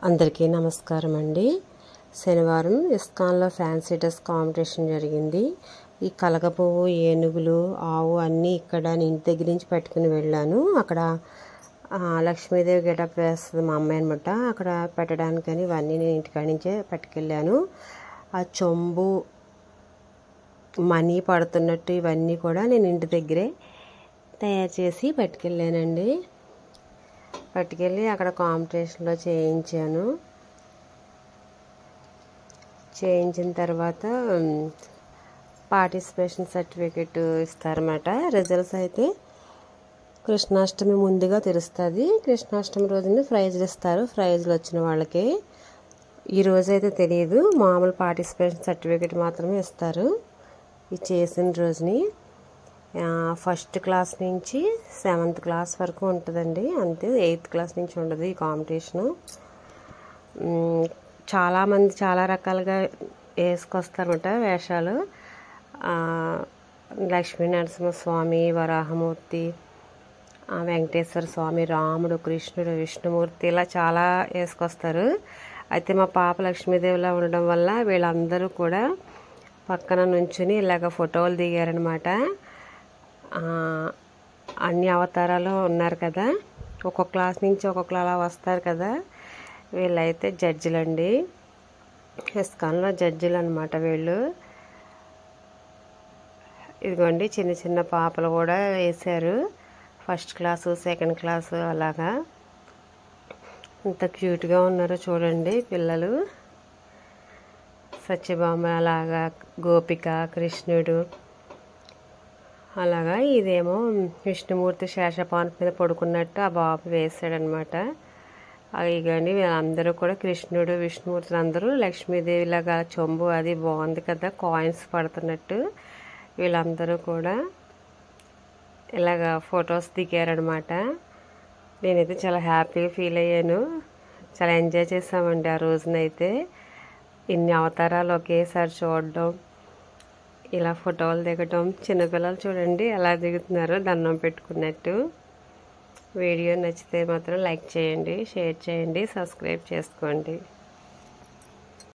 అందరికీ నమస్కారం అండి. శనివారం ఇస్కాన్లో ఫ్యాన్సీ డ్రెస్ కాంపిటీషన్ జరిగింది. ఈ కలగపువ్వు, ఏనుగులు, ఆవు అన్నీ ఇక్కడ నేను ఇంటి దగ్గర నుంచి పట్టుకుని వెళ్ళాను. అక్కడ లక్ష్మీదేవి గెటప్ వేస్తుంది మా అమ్మాయి అనమాట. అక్కడ పెట్టడానికని ఇవన్నీ నేను ఇంటికాడి నుంచే పట్టుకెళ్ళాను. ఆ చెంబు, మనీ పడుతున్నట్టు ఇవన్నీ కూడా నేను ఇంటి దగ్గరే తయారు చేసి పట్టుకెళ్ళానండి. పట్టుకెళ్ళి అక్కడ కాంపిటీషన్లో చేయించిన తర్వాత పార్టిసిపేషన్ సర్టిఫికెట్ ఇస్తారన్నమాట. రిజల్ట్స్ అయితే కృష్ణాష్టమి ముందుగా తెలుస్తుంది. కృష్ణాష్టమి రోజున ప్రైజ్లు ఇస్తారు. ప్రైజ్లు వచ్చిన వాళ్ళకి ఈరోజు అయితే తెలియదు, మామూలు పార్టిసిపేషన్ సర్టిఫికెట్ మాత్రమే ఇస్తారు ఈ చేసిన రోజుని. ఫస్ట్ క్లాస్ నుంచి 7th క్లాస్ వరకు ఉంటుందండి, అంతే. 8th క్లాస్ నుంచి ఉండదు ఈ కాంపిటీషను. చాలామంది చాలా రకాలుగా వేసుకొస్తారన్నమాట వేషాలు. లక్ష్మీ నరసింహస్వామి, వరాహమూర్తి, వెంకటేశ్వర స్వామి, రాముడు, కృష్ణుడు, విష్ణుమూర్తి, ఇలా చాలా వేసుకొస్తారు. అయితే మా పాప లక్ష్మీదేవిలా ఉండడం వల్ల వీళ్ళందరూ కూడా పక్కన నుంచుని ఇలాగ ఫోటోలు దిగారనమాట. అన్ని అవతారాలు ఉన్నారు కదా, ఒక్కొక్క క్లాస్ నుంచి ఒక్కొక్కరు అలా వస్తారు కదా. వీళ్ళైతే జడ్జిలండి, ఇస్కాన్లో జడ్జిలు అనమాట వీళ్ళు. ఇదిగోండి చిన్న చిన్న పాపలు కూడా వేశారు, ఫస్ట్ క్లాసు, 2nd క్లాసు అలాగా. ఎంత క్యూట్గా ఉన్నారో చూడండి పిల్లలు. సత్యభామ అలాగా, గోపిక, కృష్ణుడు అలాగా. ఇదేమో విష్ణుమూర్తి శేషపాన్ మీద పడుకున్నట్టు ఆ బాబు వేసాడనమాట. ఇగండి వీళ్ళందరూ కూడా కృష్ణుడు, విష్ణుమూర్తులు అందరూ లక్ష్మీదేవి లాగా చెంబు అది బాగుంది కదా, కాయిన్స్ పడుతున్నట్టు వీళ్ళందరూ కూడా ఇలాగ ఫొటోస్ దిగారనమాట. నేనైతే చాలా హ్యాపీగా ఫీల్ అయ్యాను, చాలా ఎంజాయ్ చేసామండి ఆ రోజునైతే. ఇన్ని అవతారాలు ఒకేసారి చూడడం, ఇలా ఫోటోలు దిగటం. చిన్నపిల్లలు చూడండి ఎలా దిగుతున్నారో దండం పెట్టుకున్నట్టు. వీడియో నచ్చితే మాత్రం లైక్ చేయండి, షేర్ చేయండి, సబ్స్క్రైబ్ చేసుకోండి.